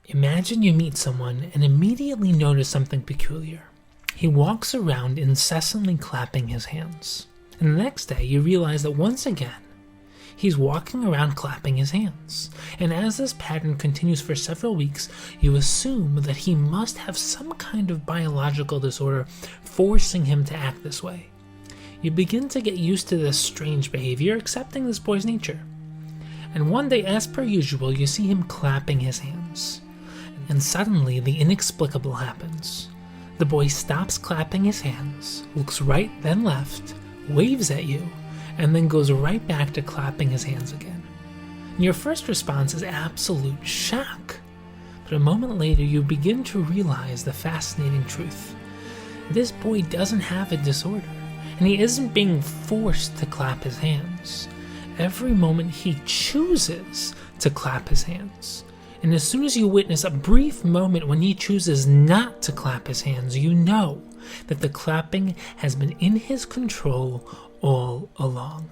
Imagine you meet someone and immediately notice something peculiar. He walks around incessantly clapping his hands. And the next day you realize that once again, he's walking around clapping his hands. And as this pattern continues for several weeks, you assume that he must have some kind of biological disorder forcing him to act this way. You begin to get used to this strange behavior, accepting this boy's nature. And one day, as per usual, you see him clapping his hands. And suddenly, the inexplicable happens. The boy stops clapping his hands, looks right then left, waves at you, and then goes right back to clapping his hands again. And your first response is absolute shock. But a moment later, you begin to realize the fascinating truth. This boy doesn't have a disorder, and he isn't being forced to clap his hands. Every moment he chooses to clap his hands. And as soon as you witness a brief moment when he chooses not to clap his hands, you know that the clapping has been in his control all along.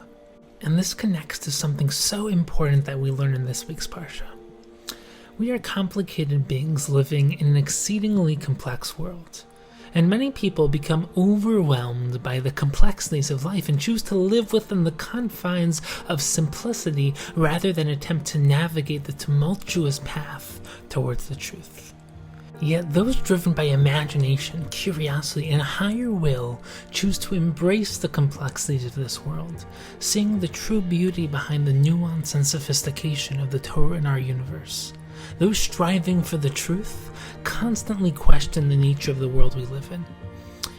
And this connects to something so important that we learn in this week's Parsha. We are complicated beings living in an exceedingly complex world. And many people become overwhelmed by the complexities of life and choose to live within the confines of simplicity rather than attempt to navigate the tumultuous path towards the truth. Yet those driven by imagination, curiosity, and a higher will choose to embrace the complexities of this world, seeing the true beauty behind the nuance and sophistication of the Torah in our universe. Those striving for the truth constantly question the nature of the world we live in.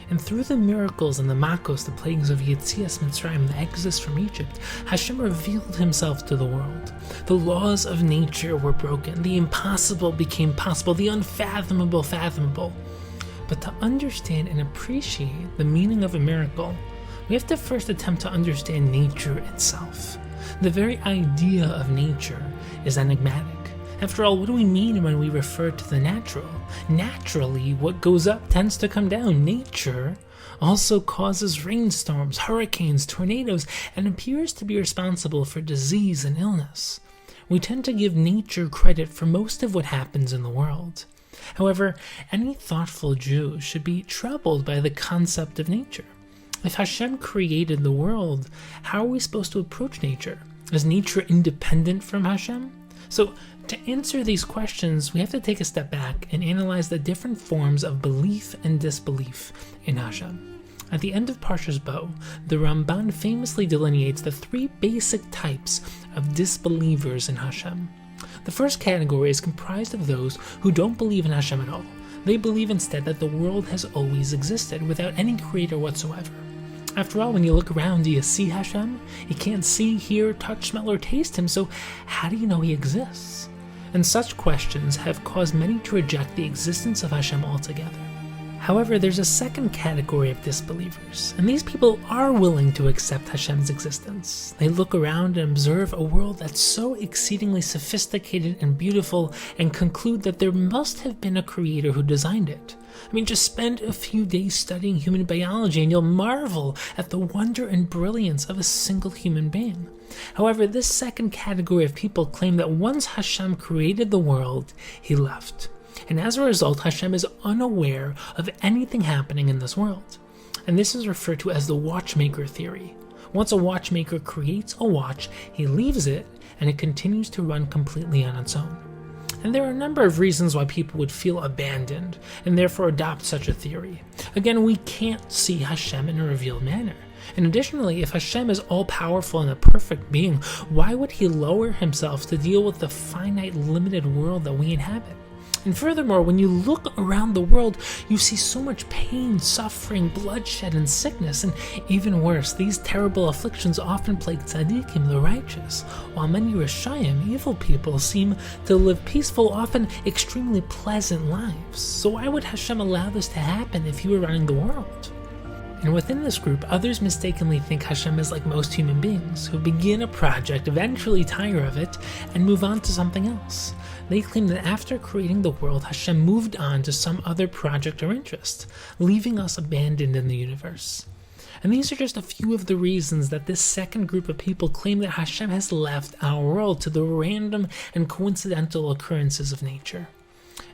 And through the miracles and the makos, the plagues of Yetzias Mitzrayim, the exodus from Egypt, Hashem revealed himself to the world. The laws of nature were broken. The impossible became possible. The unfathomable fathomable. But to understand and appreciate the meaning of a miracle, we have to first attempt to understand nature itself. The very idea of nature is enigmatic. After all, what do we mean when we refer to the natural? Naturally, what goes up tends to come down. Nature also causes rainstorms, hurricanes, tornadoes, and appears to be responsible for disease and illness. We tend to give nature credit for most of what happens in the world. However, any thoughtful Jew should be troubled by the concept of nature. If Hashem created the world, how are we supposed to approach nature? Is nature independent from Hashem? So, to answer these questions, we have to take a step back and analyze the different forms of belief and disbelief in Hashem. At the end of Parshas Bo, the Ramban famously delineates the three basic types of disbelievers in Hashem. The first category is comprised of those who don't believe in Hashem at all. They believe instead that the world has always existed without any creator whatsoever. After all, when you look around, do you see Hashem? You can't see, hear, touch, smell, or taste him, so how do you know he exists? And such questions have caused many to reject the existence of Hashem altogether. However, there's a second category of disbelievers, and these people are willing to accept Hashem's existence. They look around and observe a world that's so exceedingly sophisticated and beautiful and conclude that there must have been a creator who designed it. I mean, just spend a few days studying human biology and you'll marvel at the wonder and brilliance of a single human being. However, this second category of people claim that once Hashem created the world, he left. And as a result, Hashem is unaware of anything happening in this world. And this is referred to as the watchmaker theory. Once a watchmaker creates a watch, he leaves it and it continues to run completely on its own. And there are a number of reasons why people would feel abandoned and therefore adopt such a theory. Again, we can't see Hashem in a revealed manner. And additionally, if Hashem is all-powerful and a perfect being, why would he lower himself to deal with the finite, limited world that we inhabit? And furthermore, when you look around the world, you see so much pain, suffering, bloodshed, and sickness. And even worse, these terrible afflictions often plague tzaddikim, the righteous, while many Rishayim, evil people, seem to live peaceful, often extremely pleasant lives. So why would Hashem allow this to happen if he were running the world? And within this group, others mistakenly think Hashem is like most human beings, who begin a project, eventually tire of it, and move on to something else. They claim that after creating the world, Hashem moved on to some other project or interest, leaving us abandoned in the universe. And these are just a few of the reasons that this second group of people claim that Hashem has left our world to the random and coincidental occurrences of nature.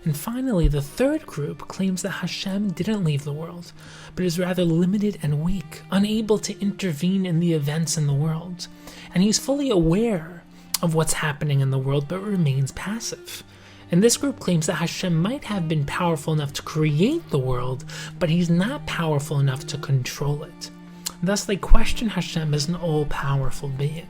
And finally, the third group claims that Hashem didn't leave the world, but is rather limited and weak, unable to intervene in the events in the world. And he's fully aware of what's happening in the world, but remains passive. And this group claims that Hashem might have been powerful enough to create the world, but he's not powerful enough to control it. Thus, they question Hashem as an all-powerful being.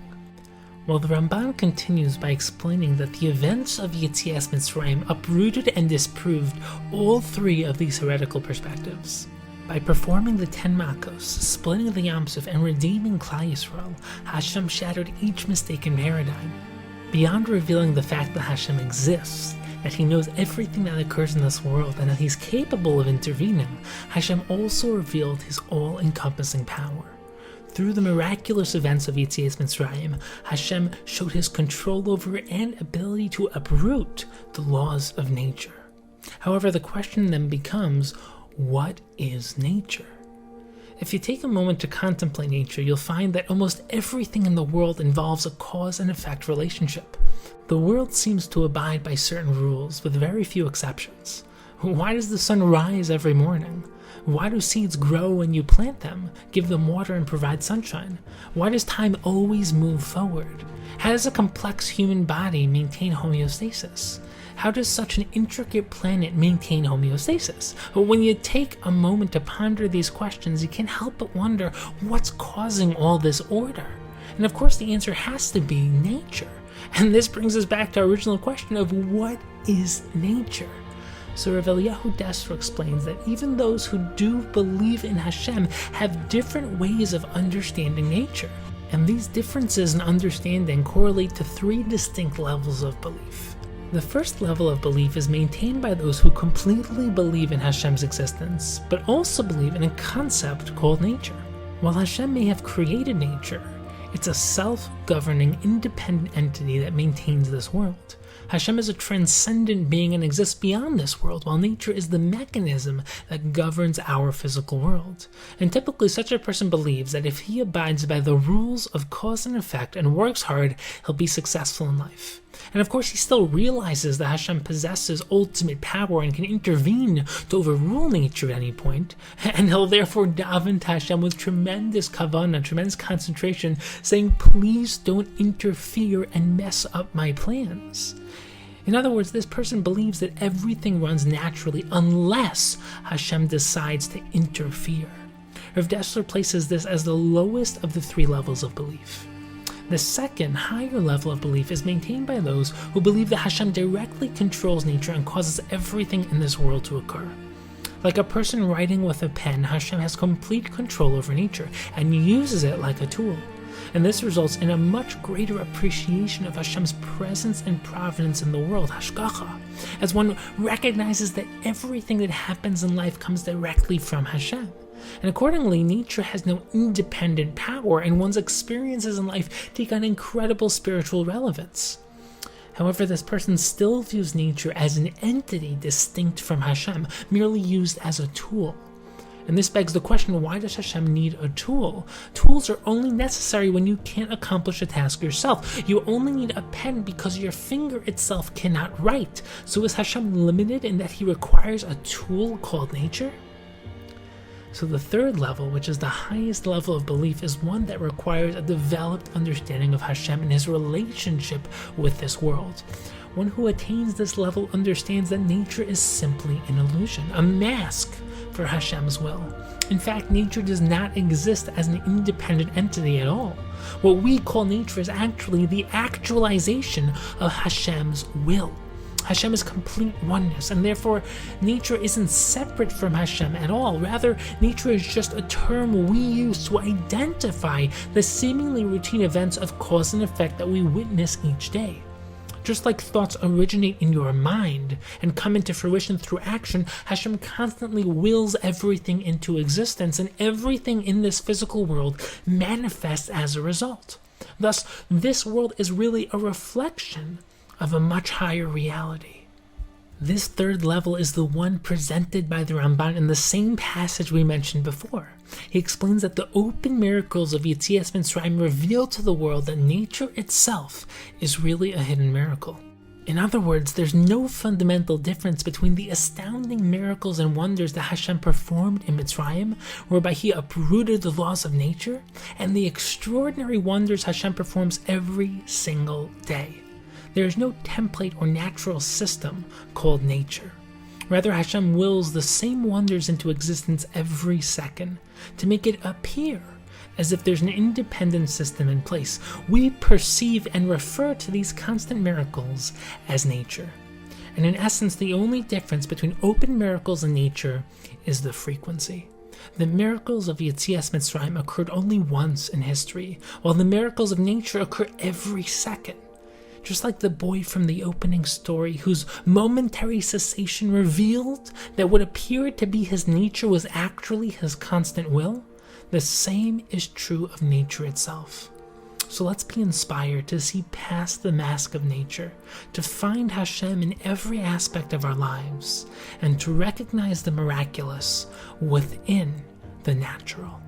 Well, the Ramban continues by explaining that the events of Yetzias Mitzrayim uprooted and disproved all three of these heretical perspectives. By performing the 10 Makos, splitting the Yam Suf, and redeeming Klal Yisrael, Hashem shattered each mistaken paradigm. Beyond revealing the fact that Hashem exists, that he knows everything that occurs in this world, and that he's capable of intervening, Hashem also revealed his all-encompassing power. Through the miraculous events of Yetzias Mitzrayim, Hashem showed his control over and ability to uproot the laws of nature. However, the question then becomes, what is nature? If you take a moment to contemplate nature, you'll find that almost everything in the world involves a cause and effect relationship. The world seems to abide by certain rules, with very few exceptions. Why does the sun rise every morning? Why do seeds grow when you plant them, give them water and provide sunshine? Why does time always move forward? How does a complex human body maintain homeostasis? How does such an intricate planet maintain homeostasis? When you take a moment to ponder these questions, you can't help but wonder what's causing all this order. And of course the answer has to be nature. And this brings us back to our original question of what is nature? So Rav Eliyahu Dessler explains that even those who do believe in Hashem have different ways of understanding nature. And these differences in understanding correlate to three distinct levels of belief. The first level of belief is maintained by those who completely believe in Hashem's existence, but also believe in a concept called nature. While Hashem may have created nature, it's a self-governing, independent entity that maintains this world. Hashem is a transcendent being and exists beyond this world, while nature is the mechanism that governs our physical world. And typically such a person believes that if he abides by the rules of cause and effect and works hard, he'll be successful in life. And of course he still realizes that Hashem possesses ultimate power and can intervene to overrule nature at any point, and he'll therefore daven to Hashem with tremendous kavanah, tremendous concentration, saying, please don't interfere and mess up my plans. In other words, this person believes that everything runs naturally unless Hashem decides to interfere. Rav Dessler places this as the lowest of the three levels of belief. The second, higher level of belief is maintained by those who believe that Hashem directly controls nature and causes everything in this world to occur. Like a person writing with a pen, Hashem has complete control over nature and uses it like a tool. And this results in a much greater appreciation of Hashem's presence and providence in the world, hashgacha, as one recognizes that everything that happens in life comes directly from Hashem. And accordingly, nature has no independent power, and one's experiences in life take on incredible spiritual relevance. However, this person still views nature as an entity distinct from Hashem, merely used as a tool. And this begs the question, why does Hashem need a tool? Tools are only necessary when you can't accomplish a task yourself. You only need a pen because your finger itself cannot write. So is Hashem limited in that he requires a tool called nature? So the third level, which is the highest level of belief, is one that requires a developed understanding of Hashem and his relationship with this world. One who attains this level understands that nature is simply an illusion, a mask for Hashem's will. In fact, nature does not exist as an independent entity at all. What we call nature is actually the actualization of Hashem's will. Hashem is complete oneness, and therefore nature isn't separate from Hashem at all. Rather, nature is just a term we use to identify the seemingly routine events of cause and effect that we witness each day. Just like thoughts originate in your mind and come into fruition through action, Hashem constantly wills everything into existence, and everything in this physical world manifests as a result. Thus, this world is really a reflection of a much higher reality. This third level is the one presented by the Ramban in the same passage we mentioned before. He explains that the open miracles of Yetzias Mitzrayim reveal to the world that nature itself is really a hidden miracle. In other words, there's no fundamental difference between the astounding miracles and wonders that Hashem performed in Mitzrayim, whereby he uprooted the laws of nature, and the extraordinary wonders Hashem performs every single day. There is no template or natural system called nature. Rather, Hashem wills the same wonders into existence every second to make it appear as if there's an independent system in place. We perceive and refer to these constant miracles as nature. And in essence, the only difference between open miracles and nature is the frequency. The miracles of Yetzias Mitzrayim occurred only once in history, while the miracles of nature occur every second. Just like the boy from the opening story, whose momentary cessation revealed that what appeared to be his nature was actually his constant will, the same is true of nature itself. So let's be inspired to see past the mask of nature, to find Hashem in every aspect of our lives, and to recognize the miraculous within the natural.